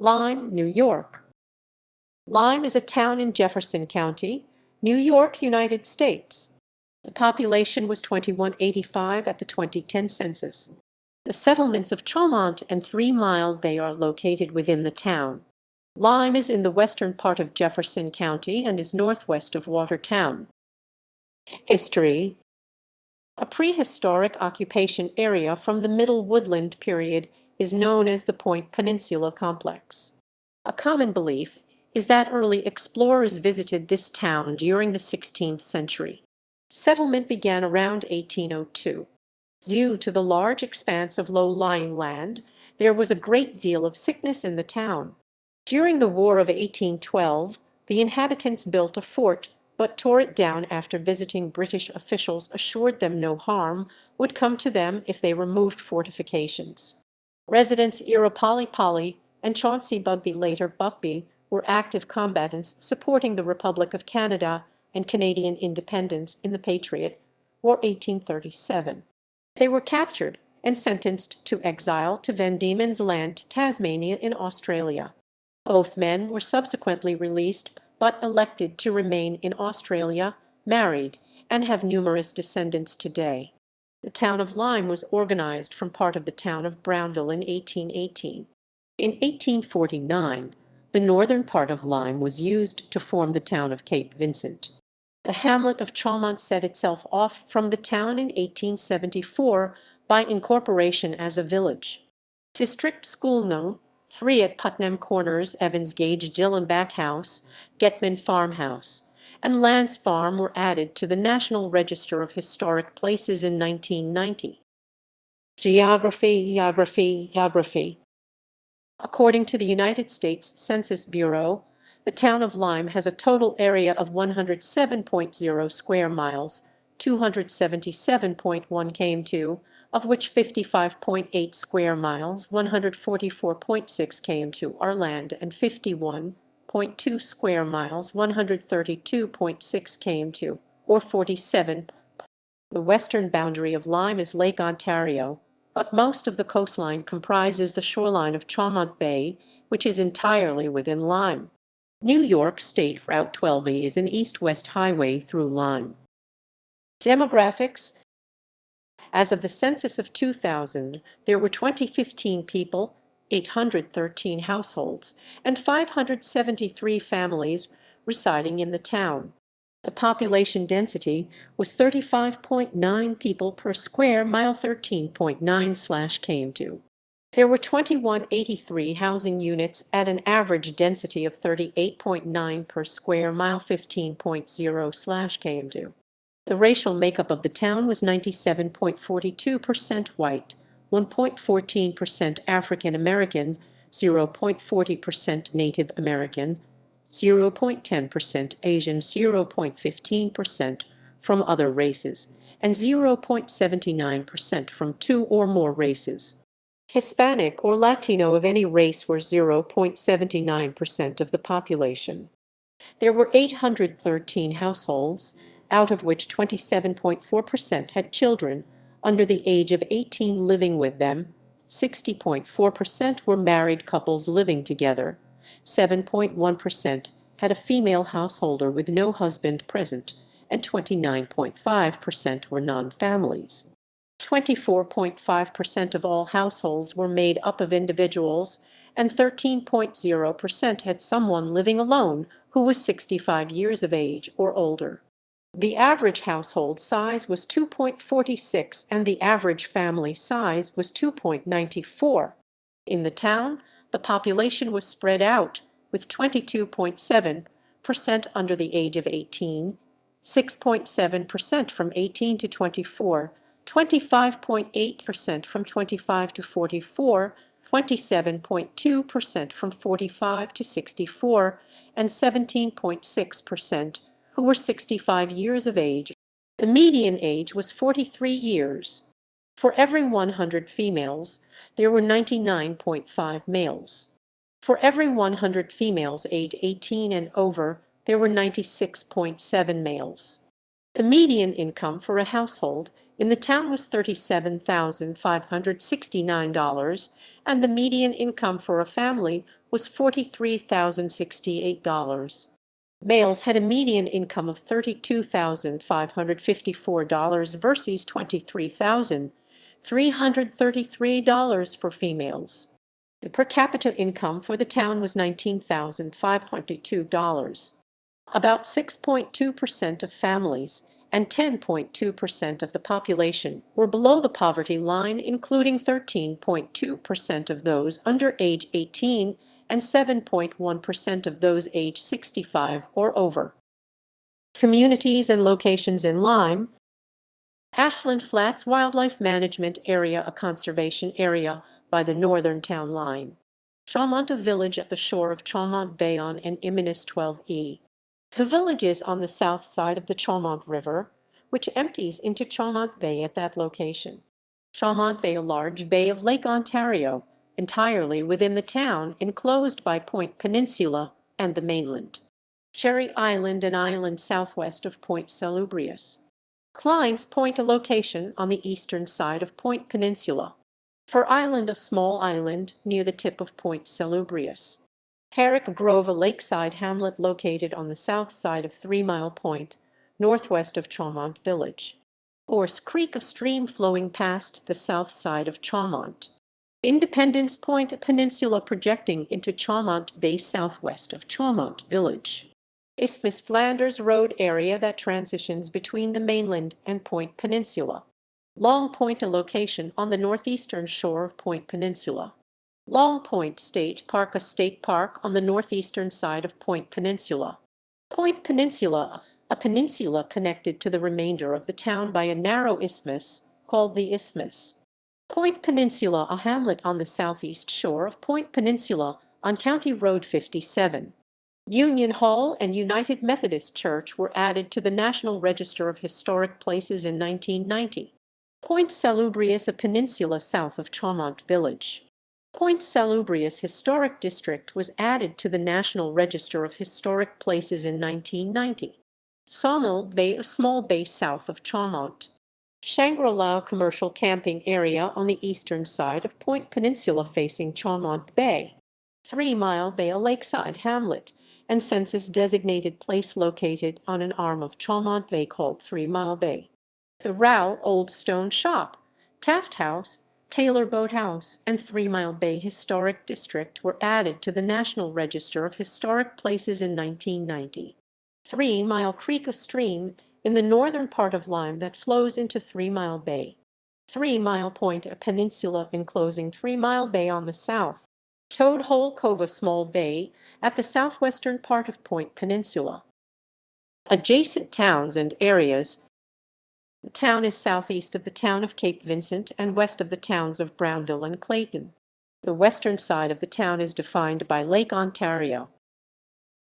Lyme, New York. Lyme is a town in Jefferson County, New York, United States. The population was 2185 at the 2010 census. The settlements of Chaumont and 3 Mile Bay are located within the town. Lyme is in the western part of Jefferson County and is northwest of Watertown. History. A prehistoric occupation area from the Middle Woodland period is known as the Point Peninsula Complex. A common belief is that early explorers visited this town during the 16th century. Settlement began around 1802. Due to the large expanse of low-lying land, there was a great deal of sickness in the town. During the War of 1812, the inhabitants built a fort, but tore it down after visiting British officials assured them no harm would come to them if they removed fortifications. Residents Irapali and Chauncey Bugby, later Buckby, were active combatants supporting the Republic of Canada and Canadian independence in the Patriot War 1837. They were captured and sentenced to exile to Van Diemen's Land, Tasmania in Australia. Both men were subsequently released, but elected to remain in Australia, married, and have numerous descendants today. The town of Lyme was organized from part of the town of Brownville in 1818. In 1849, the northern part of Lyme was used to form the town of Cape Vincent. The hamlet of Chaumont set itself off from the town in 1874 by incorporation as a village. District School No. 3 at Putnam Corners, Evans Gage, Dillenbach House, Getman Farmhouse, and Lance Farm were added to the National Register of Historic Places in 1990. Geography. According to the United States Census Bureau, the town of Lyme has a total area of 107.0 square miles, 277.1 km2, of which 55.8 square miles, 144.6 km2 are land, and 51.2 square miles, 132.6 km2, or 47. The western boundary of Lyme is Lake Ontario, but most of the coastline comprises the shoreline of Chaumont Bay, which is entirely within Lyme. New York State Route 12E is an east-west highway through Lyme. Demographics. As of the census of 2000, there were 2015 people, 813 households, and 573 families residing in the town. The population density was 35.9 people per square mile, 13.9/km2. There were 2183 housing units at an average density of 38.9 per square mile, 15.0/km2. The racial makeup of the town was 97.42% white, 1.14% African American, 0.40% Native American, 0.10% Asian, 0.15% from other races, and 0.79% from 2 or more races. Hispanic or Latino of any race were 0.79% of the population. There were 813 households, out of which 27.4% had children under the age of 18 living with them, 60.4% were married couples living together, 7.1% had a female householder with no husband present, and 29.5% were non-families. 24.5% of all households were made up of individuals, and 13.0% had someone living alone who was 65 years of age or older. The average household size was 2.46 and the average family size was 2.94. In the town, the population was spread out, with 22.7% under the age of 18, 6.7% from 18 to 24, 25.8% from 25 to 44, 27.2% from 45 to 64, and 17.6% who were 65 years of age. The median age was 43 years. For every 100 females, there were 99.5 males. For every 100 females aged 18 and over, there were 96.7 males. The median income for a household in the town was $37,569, and the median income for a family was $43,068. Males had a median income of $32,554 versus $23,333 for females. The per capita income for the town was $19,502. About 6.2% of families and 10.2% of the population were below the poverty line, including 13.2% of those under age 18 and 7.1% of those age 65 or over. Communities and locations in Lyme: Ashland Flats Wildlife Management Area, a conservation area by the northern town line. Chaumont, a village at the shore of Chaumont Bay on N-12E. The village is on the south side of the Chaumont River, which empties into Chaumont Bay at that location. Chaumont Bay, a large bay of Lake Ontario, entirely within the town, enclosed by Point Peninsula and the mainland. Cherry Island, an island southwest of Point Salubrious. Klein's Point, a location on the eastern side of Point Peninsula. Fir Island, a small island near the tip of Point Salubrious. Herrick Grove, a lakeside hamlet located on the south side of 3 Mile Point, northwest of Chaumont Village. Horse Creek, a stream flowing past the south side of Chaumont. Independence Point, a peninsula projecting into Chaumont Bay southwest of Chaumont Village. Isthmus Flanders Road area that transitions between the mainland and Point Peninsula. Long Point, a location on the northeastern shore of Point Peninsula. Long Point State Park, a state park on the northeastern side of Point Peninsula. Point Peninsula, a peninsula connected to the remainder of the town by a narrow isthmus called the Isthmus. Point Peninsula, a hamlet on the southeast shore of Point Peninsula on County Road 57. Union Hall and United Methodist Church were added to the National Register of Historic Places in 1990. Point Salubrious, a peninsula south of Chaumont Village. Point Salubrious Historic District was added to the National Register of Historic Places in 1990. Sawmill Bay, a small bay south of Chaumont. Shangri-La, commercial camping area on the eastern side of Point Peninsula facing Chaumont Bay. 3 Mile Bay, a lakeside hamlet and census-designated place located on an arm of Chaumont Bay called 3 Mile Bay. The Row Old Stone Shop, Taft House, Taylor Boat House, and 3 Mile Bay Historic District were added to the National Register of Historic Places in 1990. 3 Mile Creek, a stream in the northern part of Lyme that flows into 3 Mile Bay. 3 Mile Point, a peninsula enclosing 3 Mile Bay on the south. Toad Hole Cove, a small bay at the southwestern part of Point Peninsula. Adjacent towns and areas: the town is southeast of the town of Cape Vincent and west of the towns of Brownville and Clayton. The western side of the town is defined by Lake Ontario.